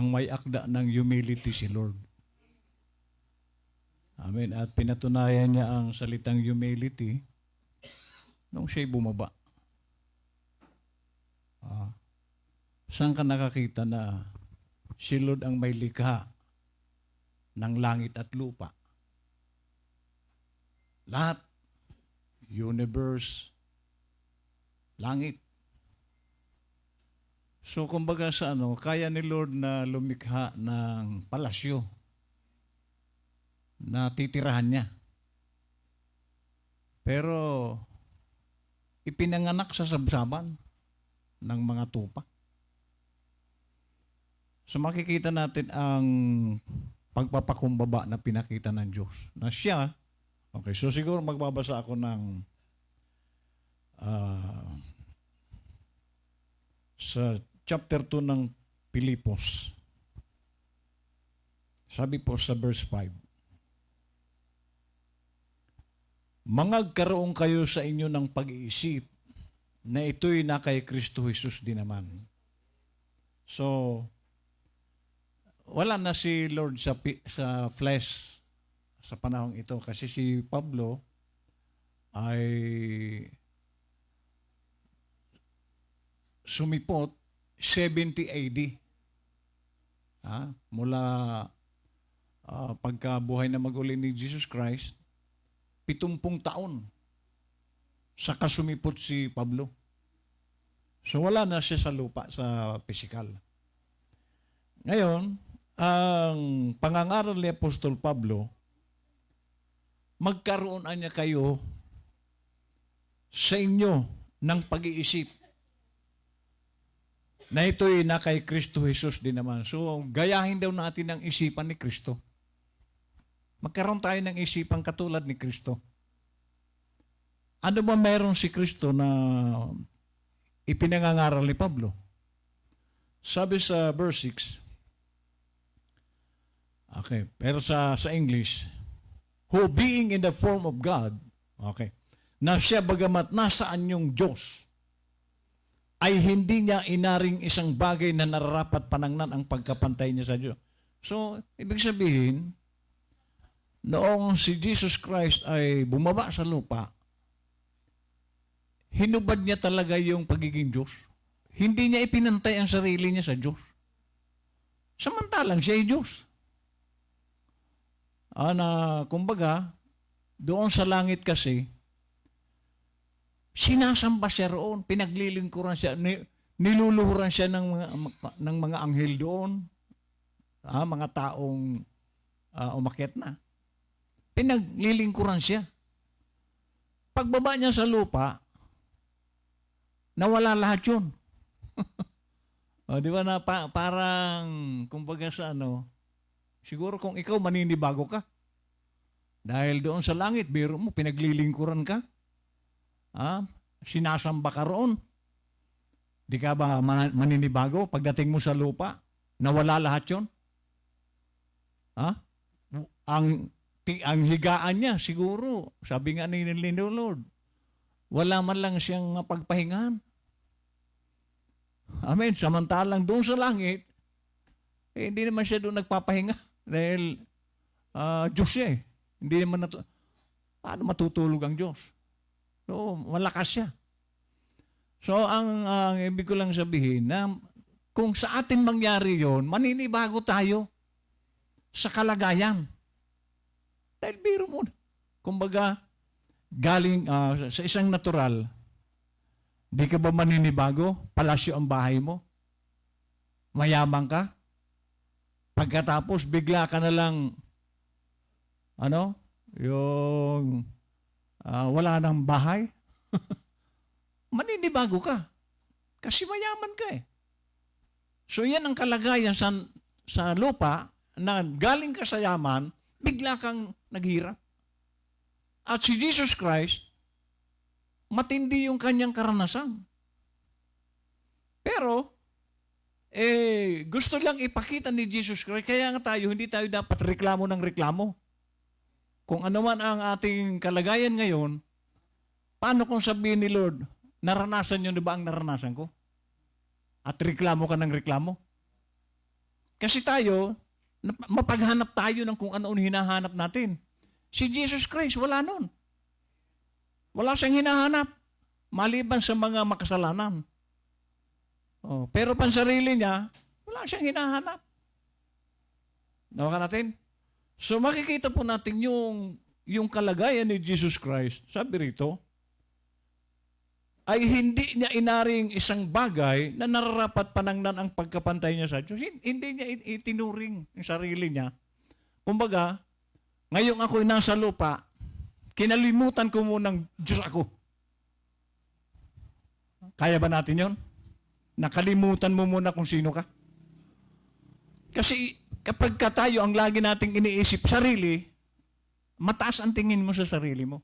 ang may akda ng humility si Lord. Amen. At pinatunayan niya ang salitang humility nung siya'y bumaba. Saan ka nakakita na si Lord ang may likha ng langit at lupa? Lahat. Universe. Langit. So, kumbaga sa kaya ni Lord na lumikha ng palasyo na titirahan niya. Pero, ipinanganak sa sabsaban ng mga tupa. So, makikita natin ang pagpapakumbaba na pinakita ng Diyos. Na siya, okay, so siguro magbabasa ako ng sa chapter 2 ng Pilipos. Sabi po sa verse 5, mangagkaroon kayo sa inyo ng pag-iisip na ito'y na kay Kristo Jesus din naman. So, wala na si Lord sa flesh sa panahong ito kasi si Pablo ay sumipot 70 AD. Mula pagkabuhay na mag-uli ni Jesus Christ, 70 taon sa kasumipot si Pablo. So wala na siya sa lupa, sa pisikal. Ngayon, ang pangangaral ni Apostol Pablo, magkaroon niya kayo sa inyo ng pag-iisip na ito'y na kay Kristo Jesus din naman. So, gayahin daw natin ang isipan ni Kristo. Magkaroon tayo ng isipan katulad ni Kristo. Ano ba meron si Kristo na ipinangangaral ni Pablo? Sabi sa verse 6, okay, pero sa English, who being in the form of God, okay, na siya bagamat nasaan yung Diyos, ay hindi niya inaring isang bagay na nararapat panangnan ang pagkapantay niya sa Diyos. So, ibig sabihin, noong si Jesus Christ ay bumaba sa lupa, hinubad niya talaga yung pagiging Diyos. Hindi niya ipinantay ang sarili niya sa Diyos. Samantalang siya ay Diyos. Kumbaga, doon sa langit kasi, sinasamba siya roon, pinaglilingkuran siya, niluluhuran siya ng mga anghel doon, mga taong umakyat na. Pinaglilingkuran siya. Pagbaba niya sa lupa, nawala lahat yun. Di ba na parang, kumbaga sa siguro kung ikaw maninibago ka. Dahil doon sa langit, biro mo, pinaglilingkuran ka. Sinasamba ka roon. Di ka ba maninibago? Pagdating mo sa lupa, nawala lahat yun? Ang higaan niya, siguro, sabi nga ni Lord, wala man lang siyang pagpahingahan. Amen. Samantalang doon sa langit, hindi naman siya doon nagpapahinga. Dahil Diyos siya eh. Hindi naman paano matutulog ang Diyos? So, malakas siya. So, ang ibig ko lang sabihin na kung sa atin mangyari yon, maninibago tayo sa kalagayan. Dahil biro mo, kumbaga, galing sa isang natural, di ka ba maninibago? Palasyo ang bahay mo? Mayaman ka? Pagkatapos, bigla ka na lang, yung wala nang bahay? Maninibago ka. Kasi mayaman ka eh. So yan ang kalagayan sa lupa na galing ka sa yaman, bigla kang naghirap. At si Jesus Christ, matindi yung kanyang karanasan. Pero, gusto lang ipakita ni Jesus Christ, kaya nga hindi tayo dapat reklamo ng reklamo. Kung ano man ang ating kalagayan ngayon, paano kung sabihin ni Lord, naranasan nyo na ba ang naranasan ko? At reklamo ka ng reklamo? Kasi tayo, mapaghanap tayo ng kung ano hinahanap natin. Si Jesus Christ, wala nun. Wala siyang hinahanap. Maliban sa mga makasalanan. Oh, pero pansarili niya, wala siyang hinahanap. Nawa natin? So makikita po natin yung kalagayan ni Jesus Christ, sabi rito, ay hindi niya inaring isang bagay na nararapat panangnan ang pagkapantay niya sa Diyos. Hindi niya itinuring yung sarili niya. Kumbaga, ngayong ako'y nasa lupa, kinalimutan ko munang Diyos ako. Kaya ba natin yon? Nakalimutan mo muna kung sino ka? Kasi kapag tayo ang lagi nating iniisip sarili, mataas ang tingin mo sa sarili mo.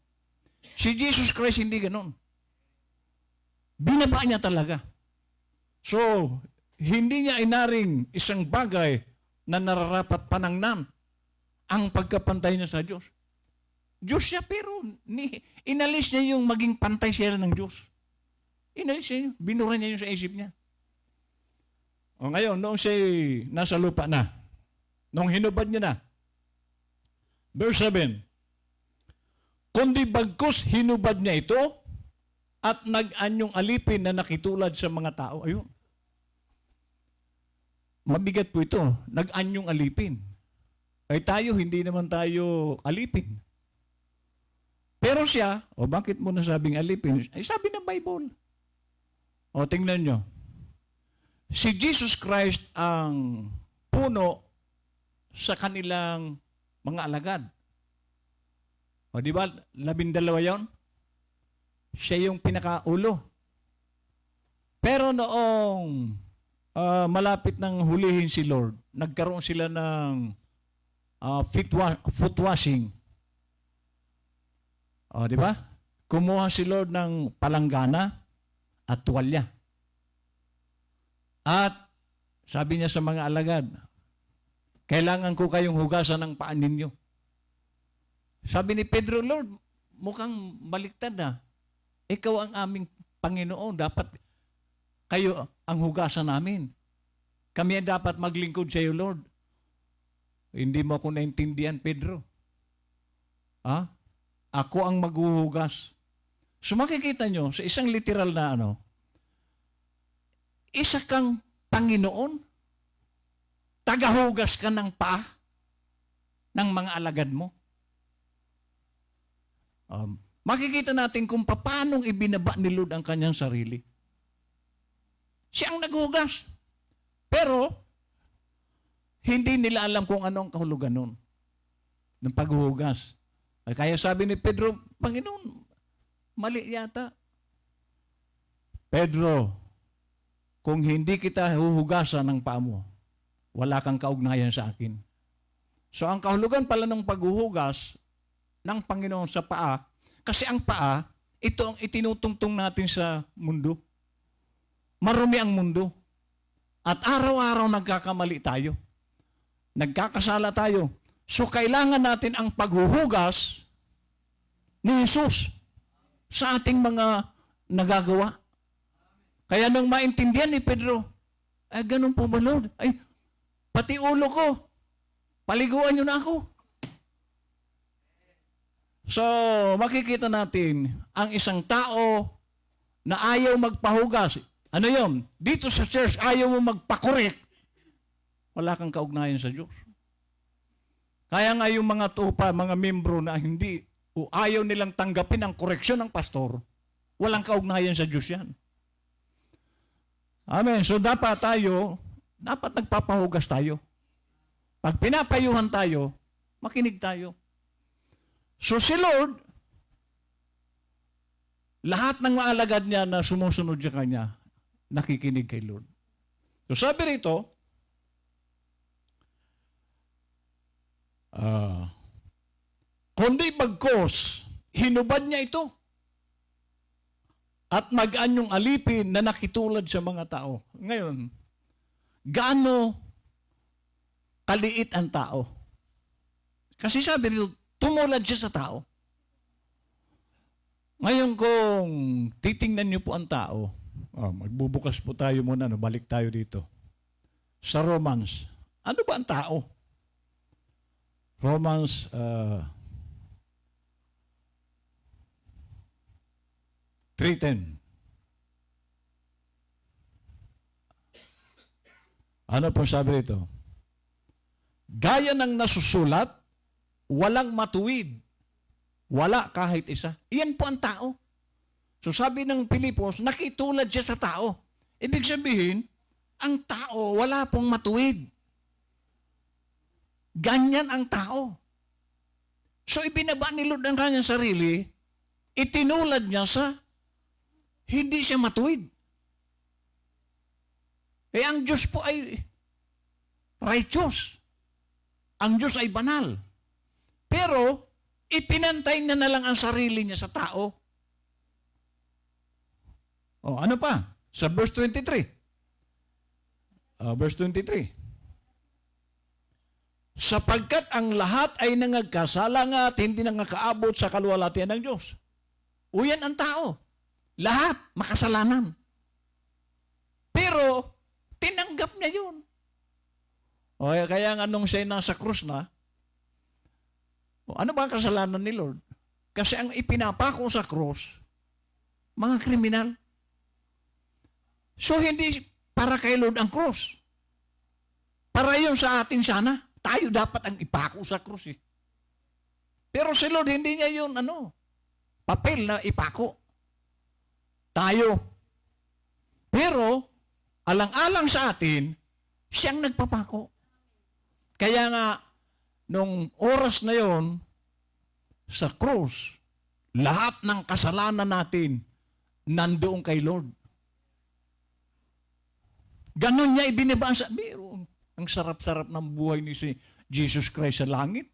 Si Jesus Christ hindi ganun. Binaba niya talaga. So, hindi niya inaring isang bagay na nararapat panangnan ang pagkapantay niya sa Diyos. Diyos siya, pero inalis niya yung maging pantay siya ng Diyos. Inalis niya yun. Binura niya yun sa isip niya. O ngayon, noong siya nasa lupa na, noong hinubad niya na, verse 7, kundi bagkus hinubad niya ito at nag-anyong alipin na nakitulad sa mga tao. Ayun. Mabigat po ito. Nag-anyong alipin. Ay tayo, hindi naman tayo alipin. Pero siya, bakit mo nasabing alipin? Ay sabi ng Bible. Tingnan nyo. Si Jesus Christ ang puno sa kanilang mga alagad. Di ba? 12 yon? Siya yung pinakaulo. Pero noong malapit ng hulihin si Lord, nagkaroon sila ng foot washing. Di ba? Kumuha si Lord ng palanggana at tuwalya. At sabi niya sa mga alagad, kailangan ko kayong hugasan ng paa ninyo. Sabi ni Pedro, Lord, mukhang baliktad na. Ikaw ang aming Panginoon. Dapat kayo ang hugasan namin. Kami ang dapat maglingkod sa iyo, Lord. Hindi mo ako naintindihan, Pedro. Ako ang maghuhugas. So makikita nyo, sa isang literal na isa kang Panginoon, tagahugas ka ng paa ng mga alagad mo. Makikita natin kung paanong ibinaba ni Lord ang kanyang sarili. Siya ang naghugas. Pero, hindi nila alam kung ano ang kahulugan nun ng paghuhugas. Kaya sabi ni Pedro, Panginoon, mali yata. Pedro, kung hindi kita huhugasan ng paa mo, wala kang kaugnayan sa akin. So ang kahulugan pala ng paghuhugas ng Panginoon sa paa, kasi ang paa, ito ang itinutungtong natin sa mundo. Marumi ang mundo. At araw-araw nagkakamali tayo. Nagkakasala tayo. So kailangan natin ang paghuhugas ni Jesus sa ating mga nagagawa. Kaya nang maintindihan ni Pedro, ganun po ba, Lord? Pati ulo ko, paliguan niyo na ako. So, makikita natin, ang isang tao na ayaw magpahugas, ano yun? Dito sa church, ayaw mo magpakorek, wala kang kaugnayan sa Diyos. Kaya nga yung mga tupa, mga membro na hindi, o ayaw nilang tanggapin ang koreksyon ng pastor, walang kaugnayan sa Diyos yan. Amen. So dapat nagpapahugas tayo. Pag pinapayuhan tayo, makinig tayo. So si Lord, lahat ng mga alagad niya na sumusunod sa Kanya, nakikinig kay Lord. So sabi rito, kundi bagkos, hinubad niya ito. At mag-anyong alipin na nakitulad sa mga tao. Ngayon, gaano kaliit ang tao? Kasi sabi nito, tumulad siya sa tao. Ngayon kung titingnan niyo po ang tao, magbubukas po tayo muna, balik tayo dito. Sa Romans, Ano ba ang tao? Romans 3:10. Ano po sabi rito? Gaya ng nasusulat, walang matuwid. Wala kahit isa. Iyan po ang tao. So sabi ng Pilipos, nakitulad siya sa tao. Ibig sabihin, ang tao wala pong matuwid. Ganyan ang tao. So ibinaba ni Lord ang kanyang sarili, itinulad niya sa hindi siya matuwid. Ang Diyos po ay righteous. Ang Diyos ay banal. Pero, ipinantay na lang ang sarili niya sa tao. Ano pa? Sa verse 23. Verse 23. Sapagkat ang lahat ay nangagkasala nga at hindi nangakaabot sa kaluwalhatian ng Diyos. Yan ang tao. Lahat makasalanan. Pero, tinanggap niya yun. Kaya nga nung siya nasa krus na, ano ba ang kasalanan ni Lord? Kasi ang ipinapako sa krus, mga kriminal. So hindi para kay Lord ang krus. Para yun sa atin sana. Tayo dapat ang ipako sa krus eh. Pero si Lord, hindi niya yun, papel na ipako. Tayo. Pero, alang-alang sa atin, siyang nagpapako. Kaya nga, nung oras na yon, sa krus, lahat ng kasalanan natin, nandoon kay Lord. Ganon niya ibinaba sa biro. Ang sarap-sarap ng buhay ni si Jesus Christ sa langit.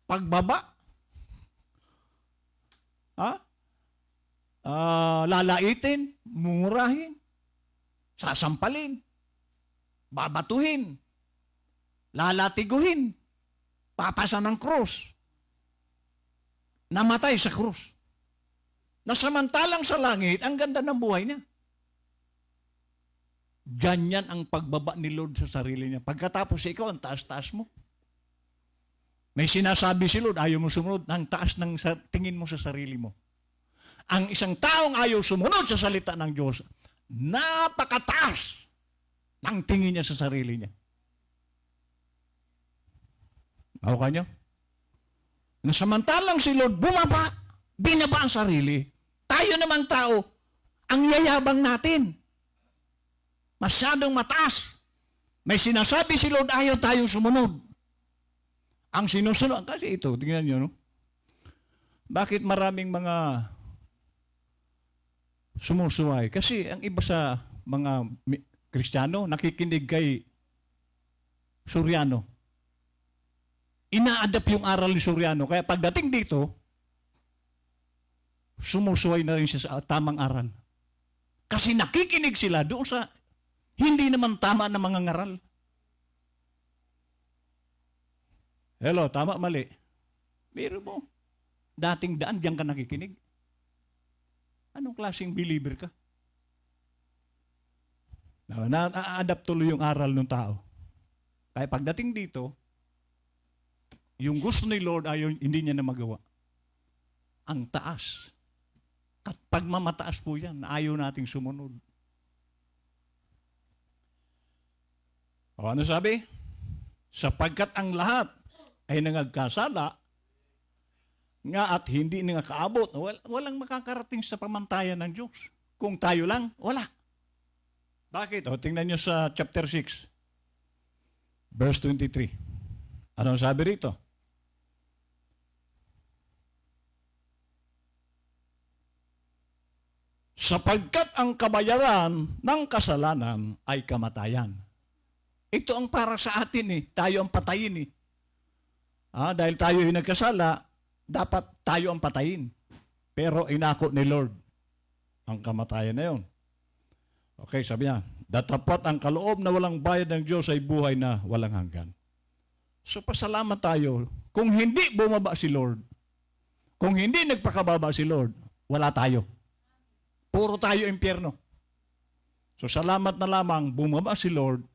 Pagbaba. Lalaitin, mumurahin, sasampalin, babatuhin, lalatiguhin, papasa ng krus, namatay sa krus. Nasamantalang sa langit, ang ganda ng buhay niya. Ganyan ang pagbaba ni Lord sa sarili niya. Pagkatapos ikaw, ang taas-taas mo. May sinasabi si Lord, ayaw mo sumunod, ang taas ng tingin mo sa sarili mo. Ang isang taong ayaw sumunod sa salita ng Diyos, napakataas ng tingin niya sa sarili niya. Ako kanyo? Nasamantalang si Lord bumaba, binaba ang sarili. Tayo namang tao, ang yayabang natin. Masyadong mataas. May sinasabi si Lord, ayaw tayong sumunod. Ang sinusunod, kasi ito, tingnan nyo, no? Bakit maraming mga sumusuway? Kasi ang iba sa mga Kristiyano, nakikinig kay Suryano. Ina-adapt yung aral ni Suryano. Kaya pagdating dito, sumusuway na rin siya sa tamang aral. Kasi nakikinig sila doon sa hindi naman tama na mga ngaral. Hello, tama, mali. Pero mo, dating daan, diyan ka nakikinig. Anong klaseng believer ka? Na-adapt tuloy yung aral ng tao. Kaya pagdating dito, yung gusto ni Lord ayaw, hindi niya na magawa. Ang taas. At pagmamataas po yan, na ayaw nating sumunod. Ano sabi? Sapagkat ang lahat ay nangagkasala nga at hindi nangakaabot. Walang makakarating sa pamantayan ng Diyos. Kung tayo lang, wala. Bakit? Tingnan nyo sa chapter 6, verse 23. Anong sabi rito? Sapagkat ang kabayaran ng kasalanan ay kamatayan. Ito ang para sa atin eh. Tayo ang patayin eh. Dahil tayo ay nagkasala, dapat tayo ang patayin. Pero inako ni Lord ang kamatayan na yun. Okay, sabi niya, datapat ang kaloob na walang bayad ng Diyos ay buhay na walang hanggan. So pasalamat tayo. Kung hindi bumaba si Lord, kung hindi nagpakababa si Lord, wala tayo. Puro tayo impyerno. So salamat na lamang bumaba si Lord.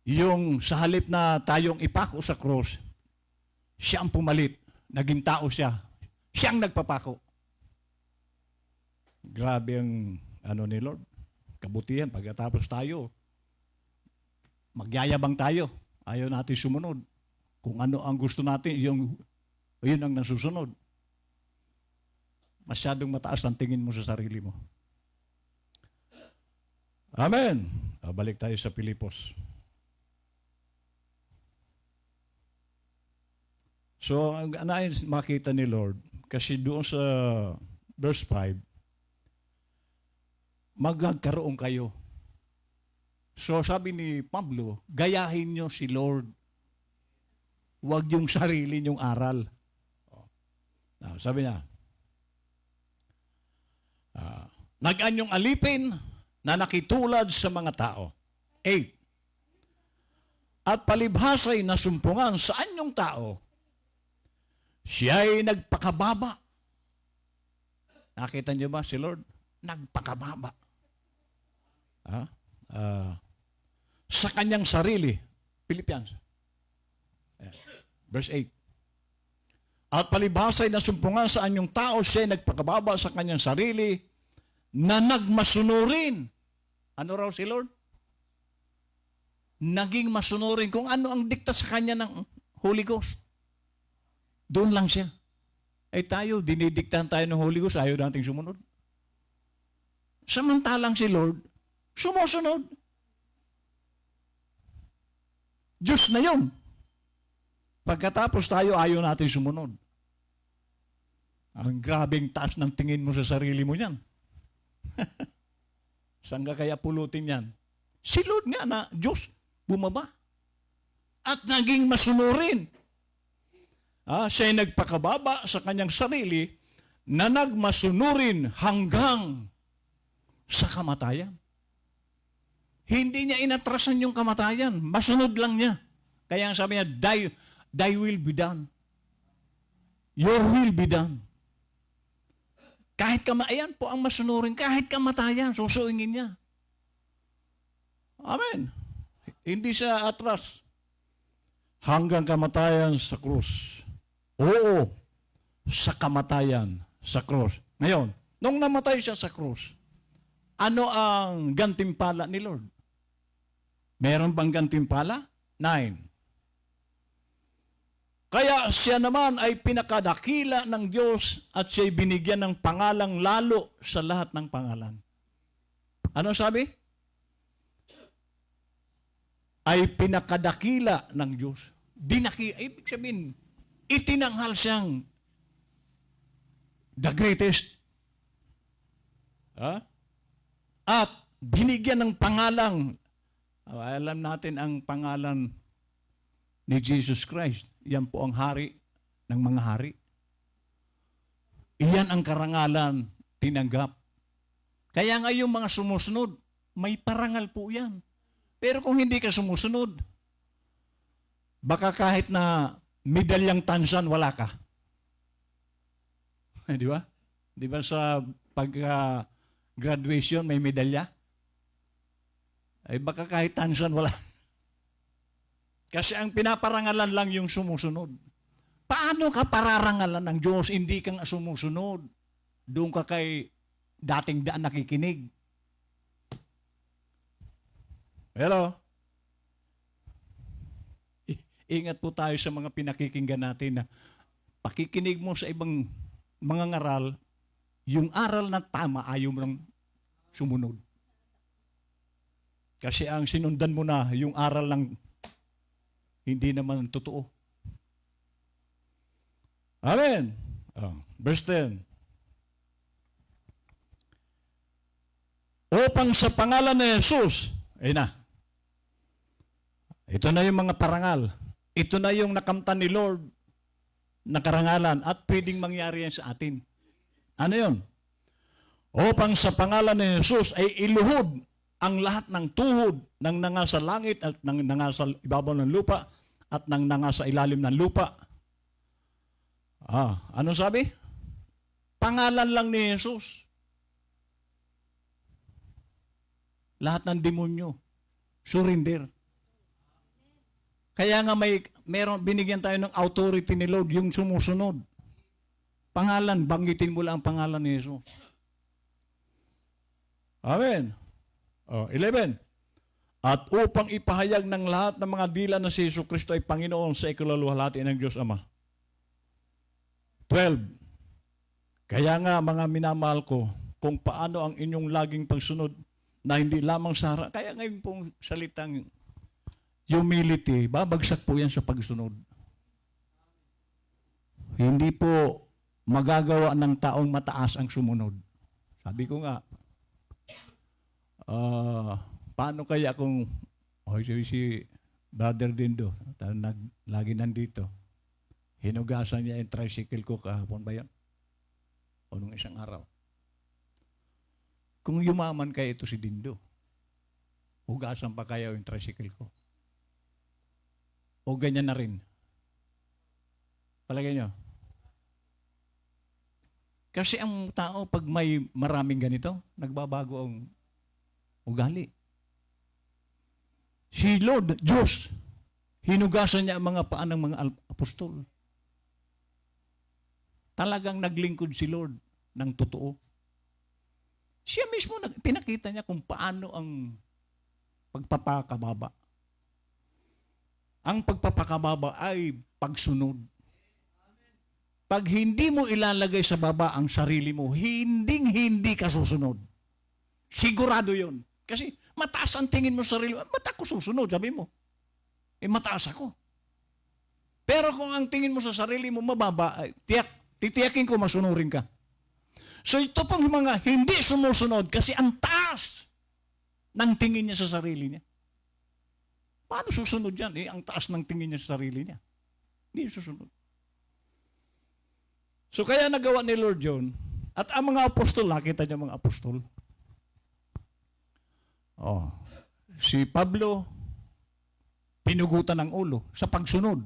yung sa halip na tayong ipako sa cross, siya ang pumalit. Naging tao siya. Siya ang nagpapako. Grabe ang ni Lord. Kabutihan. Pagkatapos tayo, magyayabang tayo. Ayaw natin sumunod. Kung ano ang gusto natin, yun ang nasusunod. Masyadong mataas ang tingin mo sa sarili mo. Amen. Balik tayo sa Pilipos. So, ang nais makita ni Lord, kasi doon sa verse 5, magkakaroon kayo. So, sabi ni Pablo, gayahin nyo si Lord. Huwag yung sarili nyong aral. Sabi niya, nag-anyong alipin na nakitulad sa mga tao. 8. At palibhasay na sumpungan sa anyong tao, siya'y nagpakababa. Nakita niyo ba si Lord? Nagpakababa. Sa kanyang sarili. Philippians. Verse 8. At palibhasay na sumpungan sa anyong tao, siya'y nagpakababa sa kanyang sarili na nagmasunurin. Ano raw si Lord? Naging masunurin. Kung ano ang dikta sa kanya ng Holy Ghost. Doon lang siya. Tayo, dinidiktahan tayo ng Holy Ghost, ayaw nating sumunod. Samantalang si Lord, sumusunod. Diyos na yun. Pagkatapos tayo, ayaw natin sumunod. Ang grabing taas ng tingin mo sa sarili mo niyan. Saan ka kaya pulutin yan? Si Lord nga na Diyos, bumaba. At naging masunurin. Siya'y nagpakababa sa kanyang sarili na nagmasunurin hanggang sa kamatayan. Hindi niya inatrasan yung kamatayan. Masunod lang niya. Kaya ang sabi niya, thy will be done. Your will be done. Kahit ayan po ang masunurin, kahit kamatayan, susuingin niya. Amen. Hindi siya atras. Hanggang kamatayan sa krus. Oo, sa kamatayan sa krus. Ngayon, nung namatay siya sa krus, ano ang gantimpala ni Lord? Meron bang gantimpala? 9. Kaya siya naman ay pinakadakila ng Diyos at siya'y binigyan ng pangalang lalo sa lahat ng pangalan. Ano sabi? Ay pinakadakila ng Diyos. Ibig sabihin, itinanghal siyang the greatest. At binigyan ng pangalang, alam natin ang pangalan ni Jesus Christ. Yan po ang hari ng mga hari. Iyan ang karangalan tinanggap. Kaya nga yung mga sumusunod, may parangal po yan. Pero kung hindi ka sumusunod, baka kahit na medalyang tansan, wala ka. Di ba? Di ba sa pagka-graduation may medalya? Baka kahit tansan, wala. Kasi ang pinaparangalan lang yung sumusunod. Paano ka pararangalan ng Diyos, hindi kang sumusunod? Doon ka kay dating daan nakikinig. Hello? Ingat po tayo sa mga pinakikinggan natin na pakikinig mo sa ibang mga ngaral, yung aral na tama, ayaw mo lang sumunod. Kasi ang sinundan mo na, yung aral lang hindi naman totoo. Amen. Verse 10. Upang sa pangalan ni Jesus, na. Ito na yung mga parangal. Ito na yung nakamtan ni Lord na karangalan at pwedeng mangyari yan sa atin. Ano yun? Upang sa pangalan ni Jesus ay iluhod ang lahat ng tuhod ng nangasa langit at ng nangasa ibabaw ng lupa at ng nangasa ilalim ng lupa. Ano sabi? Pangalan lang ni Jesus. Lahat ng demonyo, surrender. Kaya nga binigyan tayo ng authority ni Lord, yung sumusunod. Pangalan, banggitin mo lang ang pangalan ni Jesus. Amen. 11. At upang ipahayag ng lahat ng mga dila na si Jesus Kristo ay Panginoon sa ikalaluwalhati ng Diyos Ama. 12. Kaya nga mga minamahal ko, kung paano ang inyong laging pagsunod na hindi lamang sa harap. Kaya ngayon pong salitang humility, babagsak po yan sa pagsunod. Hindi po magagawa ng taong mataas ang sumunod. Sabi ko nga, paano kaya kung si Brother Dindo, lagi nandito, hinugasan niya yung tricycle ko kahapon ba yan? O nung isang araw. Kung yumaman kaya ito si Dindo, hugasan pa kaya yung tricycle ko? O ganyan na rin? Palagay niyo? Kasi ang tao, pag may maraming ganito, nagbabago ang ugali. Si Lord, Diyos, hinugasan niya ang mga paan ng mga apostol. Talagang naglingkod si Lord ng totoo. Siya mismo, pinakita niya kung paano ang pagpapakababa. Ang pagpapakababa ay pagsunod. Pag hindi mo ilalagay sa baba ang sarili mo, hindi ka susunod. Sigurado yon. Kasi mataas ang tingin mo sa sarili mo, ba't ako susunod, sabi mo? Mataas ako. Pero kung ang tingin mo sa sarili mo mababa, titiyakin ko masunurin ka. So ito pang mga hindi sumusunod kasi ang taas ng tingin niya sa sarili niya. Paano susunod yan? Ang taas ng tingin niya sa sarili niya. Hindi susunod. So kaya nagawa ni Lord John, at ang mga apostol, nakita niya mga apostol. Si Pablo, pinugutan ng ulo sa pagsunod.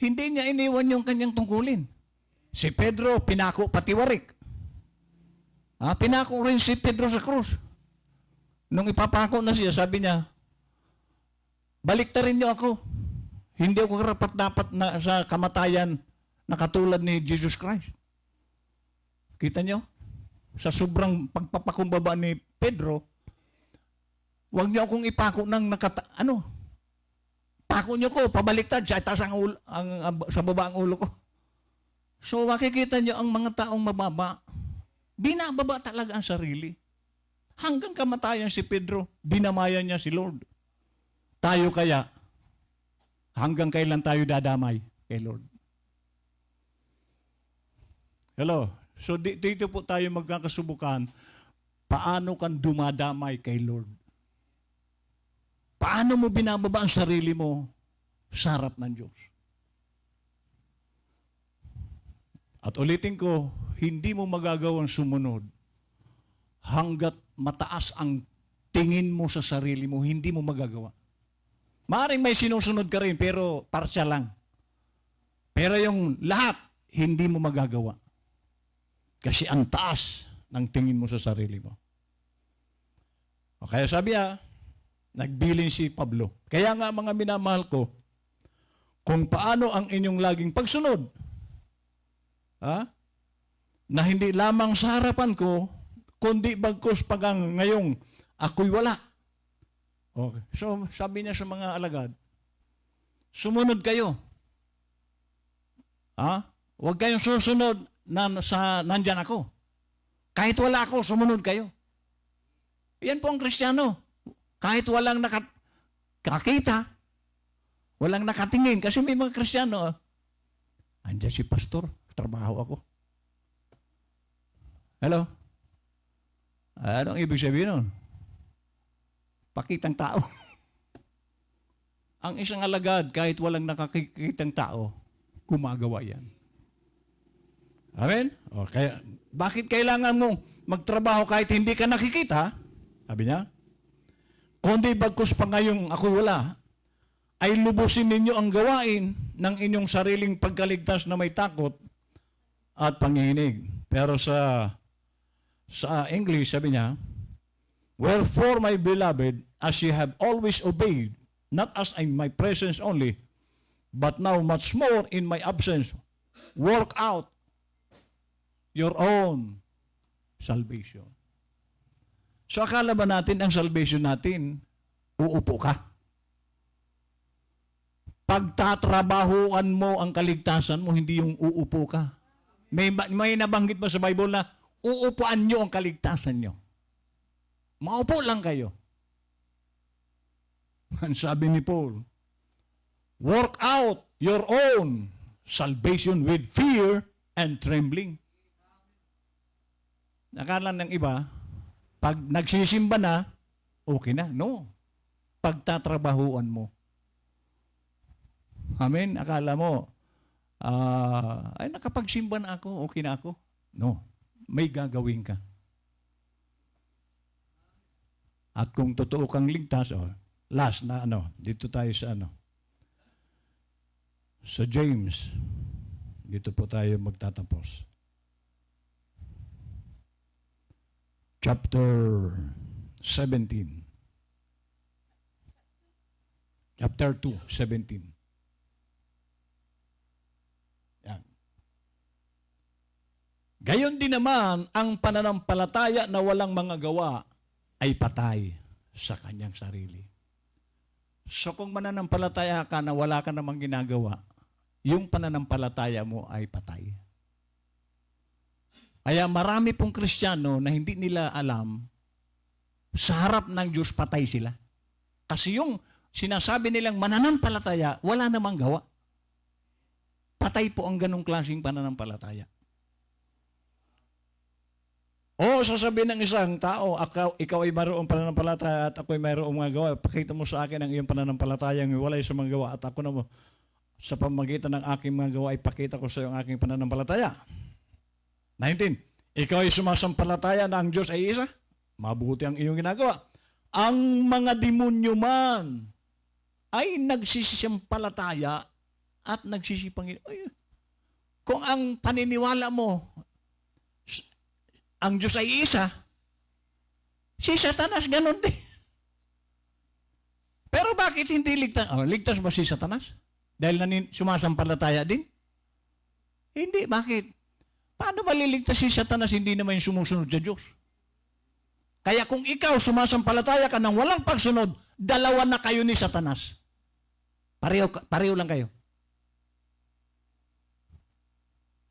Hindi niya iniwan yung kanyang tungkulin. Si Pedro, pinako patiwarik. Pinako rin si Pedro sa krus. Nung ipapako na siya, sabi niya, baliktarin niyo ako. Hindi ako karapat-dapat na sa kamatayan na katulad ni Jesus Christ. Kita niyo? Sa sobrang pagpapakumbaba ni Pedro, huwag niyo akong ipako ng pako niyo ko, pabaliktad, sa itaas sa baba ang ulo ko. So makikita niyo ang mga taong mababa, binababa talaga ang sarili. Hanggang kamatayan si Pedro, dinamayan niya si Lord. Tayo kaya, hanggang kailan tayo dadamay kay Lord? Hello? So dito po tayo magkakasubukan, paano kang dumadamay kay Lord? Paano mo binababa ang sarili mo sa harap ng Diyos? At ulitin ko, hindi mo magagawang sumunod hanggat mataas ang tingin mo sa sarili mo, hindi mo magagawa. Maaaring may sinusunod ka rin, pero partial lang. Pero yung lahat, hindi mo magagawa. Kasi ang taas ng tingin mo sa sarili mo. O kaya sabi nagbilin si Pablo. Kaya nga mga minamahal ko, kung paano ang inyong laging pagsunod, na hindi lamang sa harapan ko, kundi bagkus pagang ngayong ako'y wala. Okay. So sabi niya sa mga alagad, sumunod kayo. Huwag kayong susunod nandyan ako. Kahit wala ako, sumunod kayo. Yan po ang Kristiyano. Kahit walang nakakita, walang nakatingin. Kasi may mga Kristiyano, andyan si pastor, trabaho ako. Hello? Anong ibig sabihin nun? Pakitang tao. Ang isang alagad, kahit walang nakakitang tao, gumagawa yan. Amen? Kaya, bakit kailangan mong magtrabaho kahit hindi ka nakikita? Sabi niya, kundi bagkus pa ngayong ako wala, ay lubusin ninyo ang gawain ng inyong sariling pagkaligtas na may takot at panginginig. Pero sa English, sabi niya, wherefore, my beloved, as you have always obeyed, not as in my presence only, but now much more in my absence. Work out your own salvation. So akala ba natin ang salvation natin, uupo ka? Pagtatrabahuan mo ang kaligtasan mo, hindi yung uupo ka. May nabanggit ba sa Bible na uupuan nyo ang kaligtasan nyo? Maupo lang kayo. Ang sabi ni Paul, work out your own salvation with fear and trembling. Akala ng iba, pag nagsisimba na, okay na. No. Pagtatrabahuan mo. Amen? Akala mo, ay nakapagsimba na ako, okay na ako. No. May gagawin ka. At kung totoo kang ligtas, last na dito tayo sa sa James. Dito po tayo magtatapos. Chapter 17. Chapter 2, 17. Yan. Gayon din naman, ang pananampalataya na walang mga gawa ay patay sa kanyang sarili. So kung mananampalataya ka na wala ka namang ginagawa, yung pananampalataya mo ay patay. Kaya marami pong Kristiyano na hindi nila alam, sa harap ng Diyos patay sila. Kasi yung sinasabi nilang mananampalataya, wala namang gawa. Patay po ang ganong klaseng pananampalataya. O sasabihin ng isang tao, ikaw ay mayroong pananampalataya at ako ay mayroong mga gawa. Pakita mo sa akin ang iyong pananampalataya ang walay sa mga gawa at ako na mo sa pamamagitan ng aking mga gawa ay pakita ko sa iyo ang aking pananampalataya. 19. Ikaw ay sumasampalataya na ang Diyos ay isa. Mabuti ang iyong ginagawa. Ang mga demonyo man ay nagsisisampalataya at nagsisipangin. Kung ang paniniwala mo ang Diyos ay isa, si Satanas ganun din. Pero bakit hindi ligtas? Ligtas ba si Satanas? Dahil sumasampalataya din? Hindi. Bakit? Paano maliligtas si Satanas hindi naman yung sumusunod sa Diyos? Kaya kung ikaw sumasampalataya ka ng walang pagsunod, dalawa na kayo ni Satanas. Pareho lang kayo.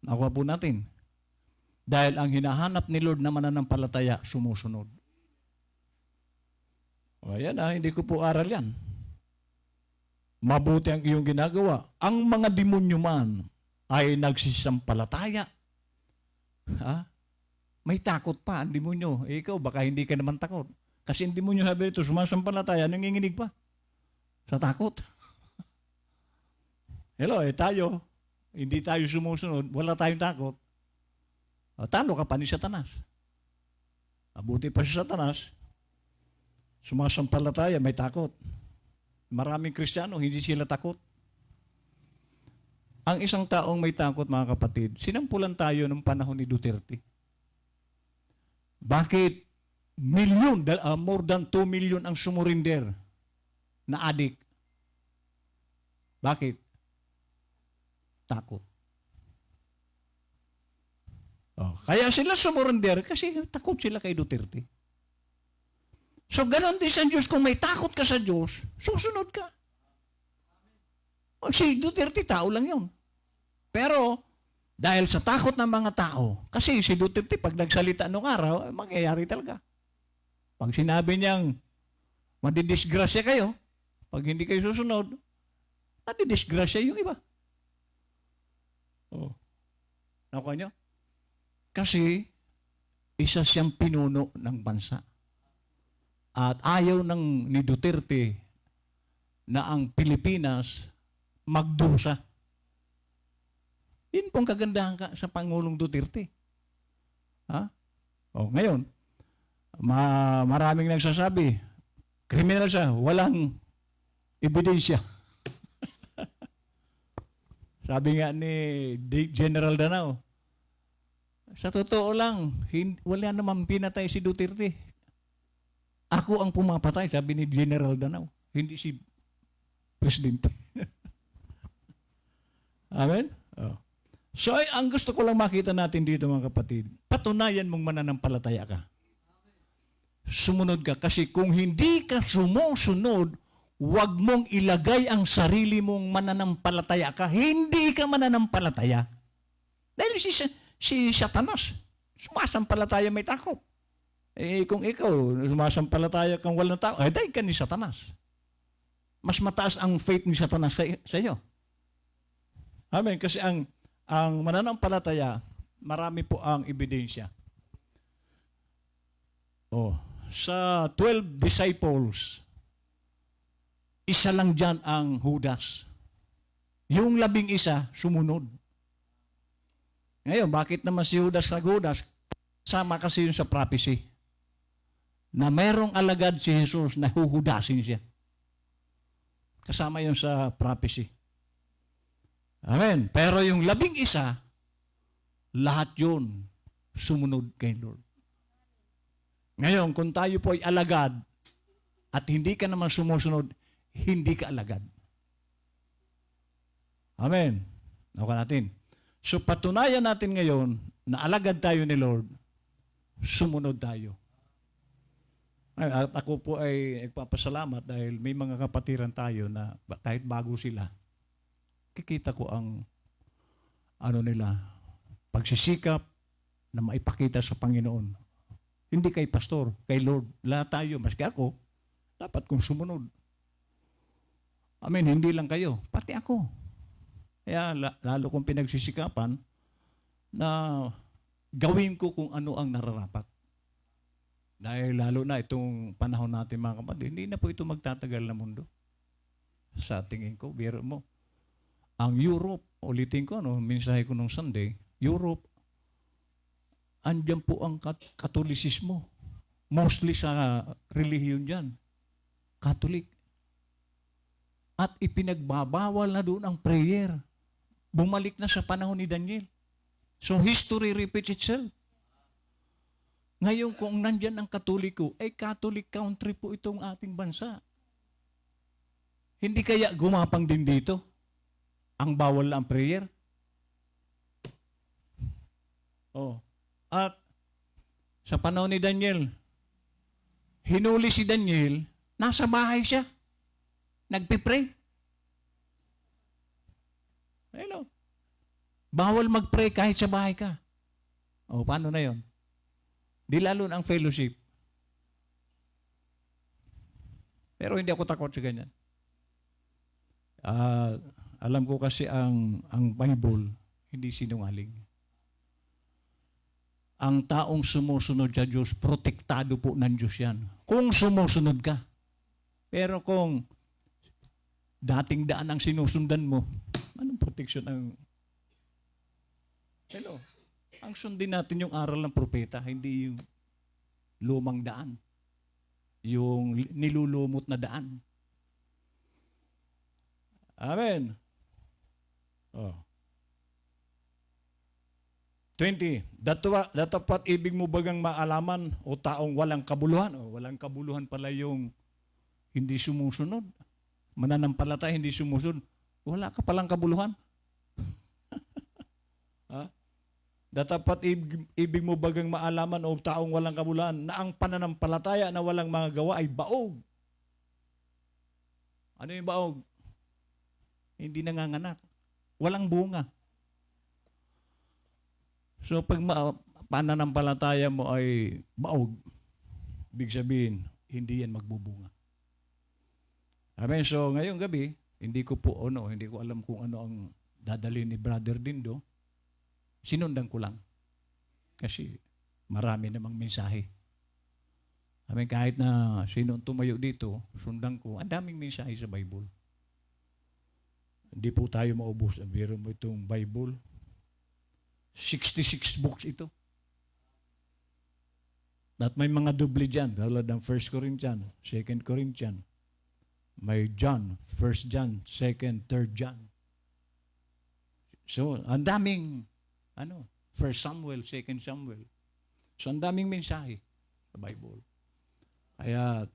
Nakuha po natin. Dahil ang hinahanap ni Lord na mananampalataya, sumusunod. O yan hindi ko po aral yan. Mabuti ang iyong ginagawa. Ang mga demonyo man ay nagsisampalataya. May takot pa ang demonyo. Ikaw, baka hindi ka naman takot. Kasi ang demonyo sabi ito, sumasampalataya, nanginginig pa. Sa takot. Hello, tayo, hindi tayo sumusunod, wala tayong takot. Talo ka pa ni Satanas. Mabuti pa si Satanas, sumasampalataya, may takot. Maraming Kristiyano, hindi sila takot. Ang isang taong may takot, mga kapatid, sinampulan tayo ng panahon ni Duterte. Bakit? More than 2 million ang sumurinder na adik. Bakit? Takot. Kaya sila sumurinder kasi takot sila kay Duterte. So, ganon din sa Diyos. Kung may takot ka sa Diyos, susunod ka. Si Duterte, tao lang yun. Pero, dahil sa takot ng mga tao, kasi si Duterte, pag nagsalita nung araw, mangyayari talaga. Pag sinabi niyang, madidisgrasya kayo, pag hindi kayo susunod, nadidisgrasya yung iba. Nakuha niyo? Kasi, isa siyang pinuno ng bansa. At ayaw ni Duterte na ang Pilipinas magdusa. Yun pong kagandahan sa Pangulong Duterte. Ngayon, maraming nagsasabi, kriminal siya, walang ebidensya. Sabi nga ni General Danao, sa totoo lang, wala naman pinatay si Duterte. Ako ang pumapatay, sabi ni General Danao. Hindi si presidente. Amen? Oh. So, ang gusto ko lang makita natin dito mga kapatid, patunayan mong mananampalataya ka. Sumunod ka. Kasi kung hindi ka sumusunod, huwag mong ilagay ang sarili mong mananampalataya ka. Hindi ka mananampalataya. Dahil si Satanas, sumasampalataya may takot. Kung ikaw, sumasampalataya kang walang takot, dahil ka ni Satanas. Mas mataas ang faith ni Satanas sa iyo. Amen. Kasi ang mananampalataya, marami po ang ebidensya. Sa 12 disciples, isa lang dyan ang Judas. Yung 11 sumunod. Ngayon, bakit naman si Judas nag-Judas? Sama kasi yun sa prophecy. Na merong alagad si Jesus na huhudasin siya. Kasama yun sa prophecy. Amen. Pero yung 11, lahat yun sumunod kay Lord. Ngayon, kung tayo po ay alagad at hindi ka naman sumusunod, hindi ka alagad. Amen. Okay natin. So patunayan natin ngayon na alagad tayo ni Lord, sumunod tayo. At ako po ay nagpapasalamat dahil may mga kapatiran tayo na kahit bago sila, kikita ko ang nila, pagsisikap na maipakita sa Panginoon. Hindi kay pastor, kay Lord. Lahat tayo, maski ako, dapat kong sumunod. Amen, hindi lang kayo, pati ako. Kaya lalo kong pinagsisikapan na gawin ko kung ano ang nararapat. Dahil lalo na itong panahon natin mga kapatid, hindi na po ito magtatagal na mundo. Sa tingin ko, biro mo. Ang Europe, ulitin ko, mensahe ko nung Sunday, Europe, andyan po ang Katolisismo. Mostly sa relihiyon dyan. Catholic. At ipinagbabawal na doon ang prayer. Bumalik na sa panahon ni Daniel. So history repeats itself. Ngayon kung nandyan ang Katoliko, Catholic country po itong ating bansa. Hindi kaya gumapang din dito ang bawal na ang prayer? At sa panahon ni Daniel, hinuli si Daniel, nasa bahay siya. Nagpipray. Hello. Bawal mag-pray kahit sa bahay ka. Paano na yon? Di lalo na ang fellowship. Pero hindi ako takot sa ganyan. Alam ko kasi ang Bible, hindi sinungaling. Ang taong sumusunod sa Diyos, protektado po ng Diyos yan. Kung sumusunod ka. Pero kung dating daan ang sinusundan mo, anong protection ang... Hello? Ang sundin natin yung aral ng propeta, hindi yung lumang daan. Yung nilulumot na daan. Amen. 20. Datapat ibig mo bagang maalaman o taong walang kabuluhan? Walang kabuluhan pala yung hindi sumusunod. Mananampalataya, hindi sumusunod. Wala ka palang kabuluhan. Datapat ibig mo bagang maalaman o taong walang kabuluhan na ang pananampalataya na walang mga gawa ay baog. Ano yung baog? Hindi nanganganak. Walang bunga. So pag pananampalataya mo ay baog, ibig sabihin, hindi yan magbubunga. Amen. So ngayong gabi, hindi ko alam kung ano ang dadalhin ni Brother Dindo. Sinundan ko lang. Kasi marami namang mensahe. Amen. Kahit na sino tumayo dito, sundan ko, ang daming mensahe sa Bible. Hindi po tayo maubos. Biro mo itong Bible. 66 books ito. At may mga doble dyan. Tulad ng 1 Corinthians, 2 Corinthians. May John, 1 John, 2, 3 John. So, ang daming, 1 Samuel, 2 Samuel. So, ang daming mensahe sa Bible. Kaya,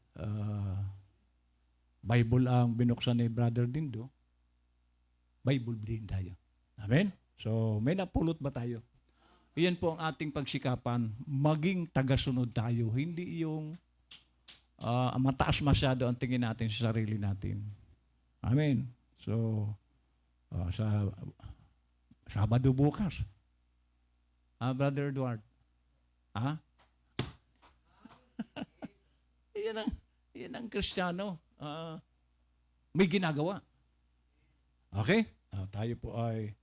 Bible ang binuksan ni Brother Dindo, Bible din tayo. Amen? So, may napulot ba tayo? Iyan po ang ating pagsikapan, maging tagasunod tayo, hindi yung mataas masyado ang tingin natin sa sarili natin. Amen? So, sa Sabado bukas. Brother Edward. Yan ang Kristiyano. May ginagawa. Okay? Tayo po ay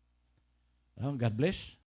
God bless.